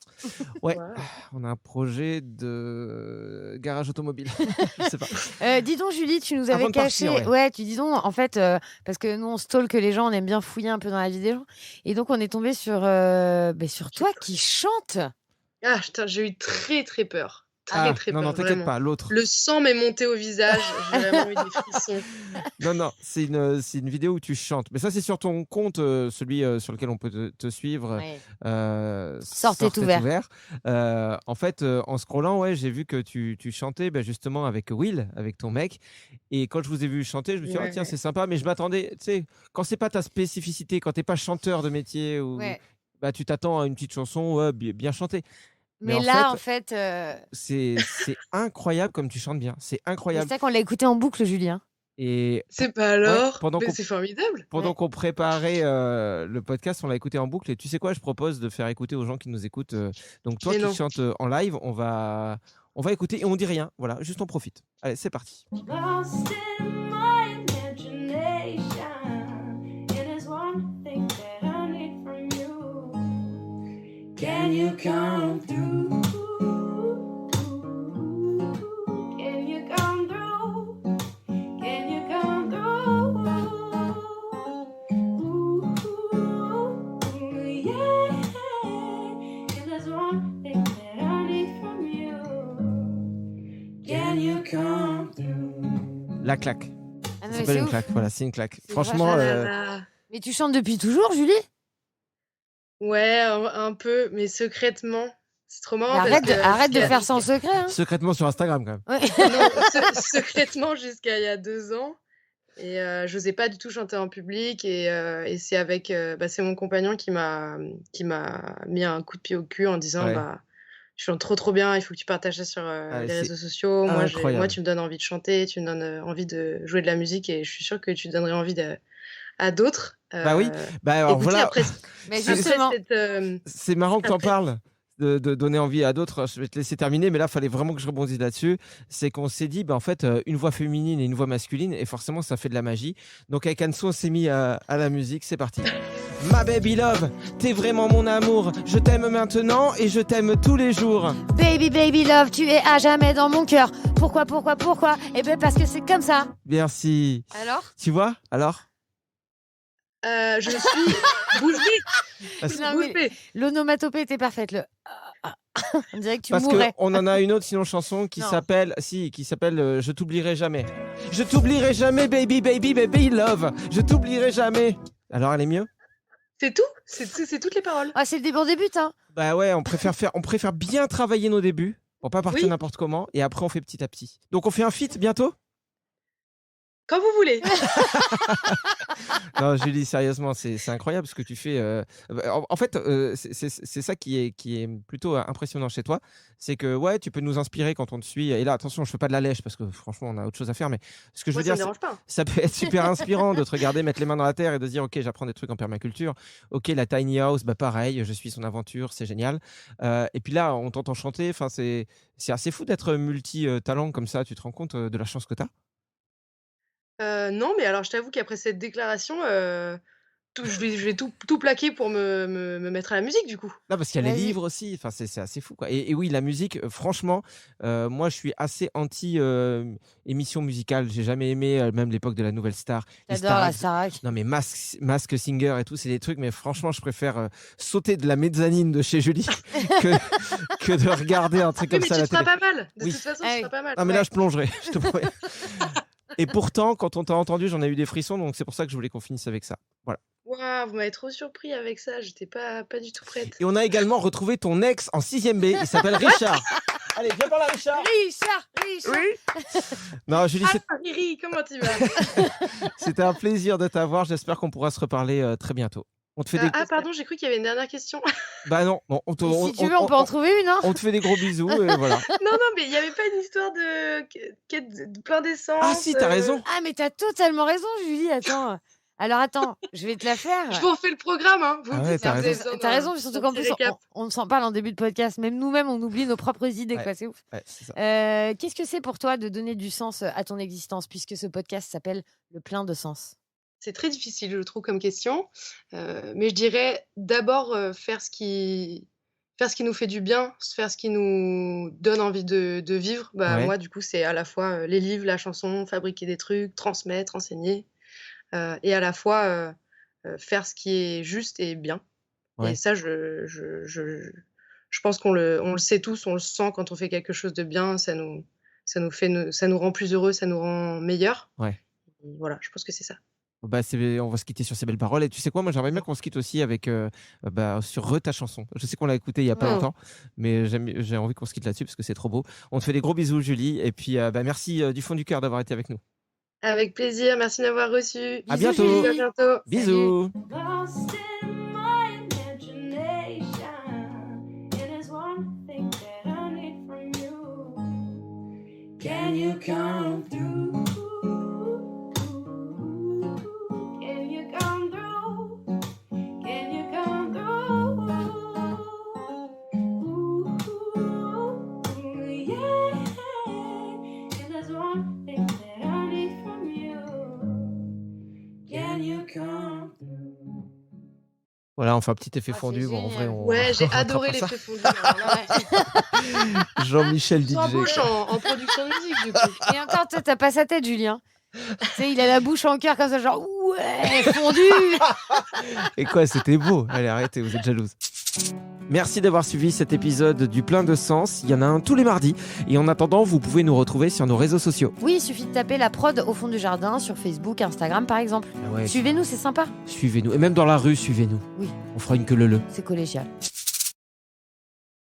S3: Ouais,
S6: waouh.
S3: on a un projet de garage automobile. Je sais pas.
S2: Dis donc, Julie, tu nous
S3: Avant
S2: avais
S3: de partir,
S2: caché.
S3: ouais.
S2: Ouais, tu dis donc, en fait, parce que nous, on stalk les gens, on aime bien fouiller un peu dans la vie des gens. Et donc, on est tombé sur toi qui chante.
S6: Ah, putain, j'ai eu très très peur. Très
S3: Ah,
S6: très
S3: non,
S6: peur,
S3: t'inquiète
S6: vraiment.
S3: pas, l'autre.
S6: Le sang m'est monté au visage, j'ai vraiment eu des frissons.
S3: Non, c'est une vidéo où tu chantes. Mais ça, c'est sur ton compte, celui sur lequel on peut te suivre.
S2: Ouais.
S3: Sortez
S2: Sortez ouvert.
S3: En fait, en scrollant, ouais, j'ai vu que tu chantais justement avec Will, avec ton mec. Et quand je vous ai vu chanter, je me suis dit, ah, tiens,
S6: Ouais.
S3: c'est sympa. Mais je m'attendais, tu sais, quand c'est pas ta spécificité, quand t'es pas chanteur de métier, ou,
S2: Ouais.
S3: tu t'attends à une petite chanson ouais, bien chantée. Mais
S2: Mais
S3: en
S2: là,
S3: fait,
S2: en fait,
S3: c'est incroyable comme tu chantes bien. C'est
S2: c'est
S3: incroyable.
S2: ça qu'on l'a écouté en boucle, Julie. Hein.
S3: Et
S6: C'est pas
S3: ouais,
S6: alors?
S3: pendant
S6: Mais
S3: qu'on
S6: c'est formidable.
S3: pendant
S2: Ouais.
S3: qu'on préparait le podcast, on l'a écouté en boucle. Et tu sais quoi, je propose de faire écouter aux gens qui nous écoutent. Donc toi
S6: Mais
S3: qui
S6: non.
S3: chantes en live, on va écouter et on dit rien. Voilà, juste on profite. Allez, c'est parti.
S1: Lost in my imagination, it is one thing that I need from you. Can you come through? Can you come through? Can you come through? Yeah, it is one thing that I need from you. Can you come through?
S3: La claque.
S2: Ah non,
S3: Ça
S2: mais
S3: s'appelle
S2: c'est
S3: une
S2: ouf.
S3: claque. Voilà, c'est une claque.
S2: C'est
S3: Franchement,
S6: Ah
S2: vachement-
S6: là là.
S2: Mais tu chantes depuis toujours, Julie?
S6: Ouais, un peu, mais secrètement. C'est trop
S2: Mais
S6: marrant parce que
S2: arrête de
S6: jusqu'à-
S2: faire ça en secret. Hein.
S3: secrètement sur Instagram quand même.
S2: Ouais.
S6: Non, secrètement jusqu'à il y a 2 ans. Et j'osais pas du tout chanter en public. Et c'est avec, c'est mon compagnon qui m'a mis un coup de pied au cul en disant,
S3: Ouais.
S6: je chante trop bien, il faut que tu partages ça sur
S3: Ah,
S6: les
S3: c'est
S6: réseaux sociaux. Moi,
S3: incroyable.
S6: tu me donnes envie de chanter, tu me donnes envie de jouer de la musique et je suis sûre que tu donnerais envie à d'autres.
S3: Bah oui. Alors
S6: écoutez,
S3: voilà.
S6: après,
S2: Mais
S6: après
S2: justement,
S3: C'est marrant que tu en
S6: Après-
S3: parles. De donner envie à d'autres. Je vais te laisser terminer, mais là, il fallait vraiment que je rebondisse là-dessus. C'est qu'on s'est dit, en fait, une voix féminine et une voix masculine, et forcément, ça fait de la magie. Donc, avec Anso, on s'est mis à la musique. C'est parti. Ma baby love, t'es vraiment mon amour. Je t'aime maintenant et je t'aime tous les jours.
S2: baby, baby love, tu es à jamais dans mon cœur. Pourquoi? Eh ben parce que c'est comme ça.
S3: Merci.
S2: Alors?
S3: Tu vois? Alors?
S6: je suis bouche bée.
S2: Non,
S6: Bouche
S2: mais
S6: bée.
S2: l'onomatopée était parfaite. On dirait que tu
S3: Parce
S2: mourrais.
S3: qu'on en a une autre sinon chanson qui
S2: Non.
S3: s'appelle Je t'oublierai jamais. Je t'oublierai jamais, baby, baby, baby love. Je t'oublierai jamais. Alors, elle est mieux?
S6: C'est tout? C'est toutes les paroles.
S2: Ah, c'est le début, on débute, hein.
S3: Bah ouais, on préfère bien travailler nos débuts pour pas partir
S6: Oui.
S3: n'importe comment et après on fait petit à petit. Donc on fait un feat bientôt?
S6: Quand vous voulez.
S3: Non, Julie, sérieusement, c'est incroyable ce que tu fais. En fait, c'est ça qui est plutôt impressionnant chez toi. C'est que ouais, tu peux nous inspirer quand on te suit. Et là, attention, je fais pas de la lèche parce que franchement, on a autre chose à faire. Mais ce que je
S6: Moi,
S3: veux
S6: ça
S3: dire,
S6: me dérange pas.
S3: ça peut être super inspirant de te regarder mettre les mains dans la terre et de se dire ok, j'apprends des trucs en permaculture. Ok, la tiny house, pareil, je suis son aventure, c'est génial. Et puis là, on t'entend chanter. Enfin, c'est assez fou d'être multi-talent comme ça. Tu te rends compte de la chance que tu as?
S6: Non, mais alors je t'avoue qu'après cette déclaration, je vais tout plaquer pour me mettre à la musique, du coup.
S3: Non, parce qu'il y a les
S2: Vas-y.
S3: livres aussi. Enfin, c'est assez fou, quoi. Et oui, la musique, franchement, moi, je suis assez anti émission musicale. J'ai jamais aimé, même l'époque de la Nouvelle Star, les
S2: J'adore la
S3: Starac.
S2: Starac.
S3: Non, mais Mask Singer et tout, c'est des trucs. Mais franchement, je préfère sauter de la mezzanine de chez Julie que, que de regarder un truc
S6: Oui,
S3: comme
S6: mais
S3: ça à
S6: tu
S3: la
S6: seras
S3: télé.
S6: pas mal. De
S3: Oui.
S6: toute façon,
S2: Ah
S6: tu
S2: oui.
S6: seras pas mal.
S3: Ah, mais là,
S6: Ouais.
S3: je plongerai, je te promets. Et pourtant, quand on t'a entendu, j'en ai eu des frissons. Donc, c'est pour ça que je voulais qu'on finisse avec ça. Voilà.
S6: Waouh, vous m'avez trop surpris avec ça. J'étais pas du tout prête.
S3: Et on a également retrouvé ton ex en 6e B. Il s'appelle Richard. Allez, viens par là, Richard.
S2: Richard.
S3: Non, Julie,
S6: Ah, Riri, comment tu vas?
S3: c'était un plaisir de t'avoir. J'espère qu'on pourra se reparler très bientôt. On te fait des...
S6: Ah, pardon, j'ai cru qu'il y avait une dernière question.
S3: Bah non, bon, on te,
S2: Et si tu veux, on peut en trouver une. Hein.
S3: on te fait des gros bisous et voilà.
S6: Non, mais il y avait pas une histoire de quête de plein d'essence.
S3: Ah si, t'as raison.
S2: Ah, mais t'as totalement raison, Julie. Attends. Alors attends, je vais te la faire.
S6: Je vous refais le programme, hein. Vous
S3: Ah
S6: me
S3: ouais,
S6: dites
S3: t'as
S6: si vous avez
S3: raison.
S6: besoin
S2: T'as
S6: d'un-
S2: raison, surtout
S6: d'un
S2: qu'en
S6: petit
S2: plus,
S6: récap.
S2: on s'en parle en début de podcast. Même nous-mêmes, on oublie nos propres idées.
S3: Ouais.
S2: Quoi, c'est ouf.
S3: Ouais, c'est ça.
S2: Qu'est-ce que c'est pour toi de donner du sens à ton existence, puisque ce podcast s'appelle Le plein de sens?
S6: C'est très difficile, je trouve, comme question. Mais je dirais d'abord faire ce qui nous fait du bien, faire ce qui nous donne envie de vivre. Bah,
S3: Ouais.
S6: moi, du coup, c'est à la fois les livres, la chanson, fabriquer des trucs, transmettre, enseigner, et à la fois faire ce qui est juste et bien.
S3: Ouais.
S6: Et ça, je pense qu'on le sait tous, on le sent quand on fait quelque chose de bien, ça nous rend plus heureux, ça nous rend meilleurs.
S3: Ouais.
S6: Et voilà, je pense que c'est ça.
S3: Bah, on va se quitter sur ces belles paroles. Et tu sais quoi, moi j'aimerais bien qu'on se quitte aussi avec sur ta chanson. Je sais qu'on l'a écouté il y a pas
S6: Oh.
S3: longtemps, mais j'ai envie qu'on se quitte là-dessus parce que c'est trop beau. On te fait des gros bisous, Julie. Et puis merci du fond du cœur d'avoir été avec nous.
S6: Avec plaisir, merci de m'avoir reçu.
S3: À
S2: Bisous,
S3: bientôt.
S6: À
S2: Julie.
S6: bientôt.
S3: Bisous.
S1: Lost in my imagination, it is one thing that I need from you. Can you come through? Can you come through? Can you come through? Yeah, it is one thing that I need from you. Can you come through?
S3: Voilà, on fait un petit effet
S2: Ah,
S3: fondu.
S2: c'est
S3: Bon, en vrai,
S2: génial.
S3: on
S6: Ouais, j'ai
S3: on
S6: adoré
S3: rattrapera
S6: l'effet fondu. Alors là,
S3: Jean-Michel
S6: je embauche
S3: DJ.
S6: en production de musique, du coup.
S2: Et encore, toi, t'as pas sa tête, Julien. Tu sais, il a la bouche en cœur comme ça, genre ouais, fondu.
S3: Et quoi, c'était beau. Allez, arrêtez, vous êtes jalouse. Merci d'avoir suivi cet épisode du Plein de Sens. Il y en a un tous les mardis. Et en attendant, vous pouvez nous retrouver sur nos réseaux sociaux.
S2: Oui, il suffit de taper la prod au fond du jardin sur Facebook, Instagram par exemple.
S3: Ah ouais,
S2: Suivez-nous, c'est sympa.
S3: suivez-nous. Et même dans la rue, suivez-nous.
S2: Oui.
S3: On fera une queue leu.
S2: C'est collégial.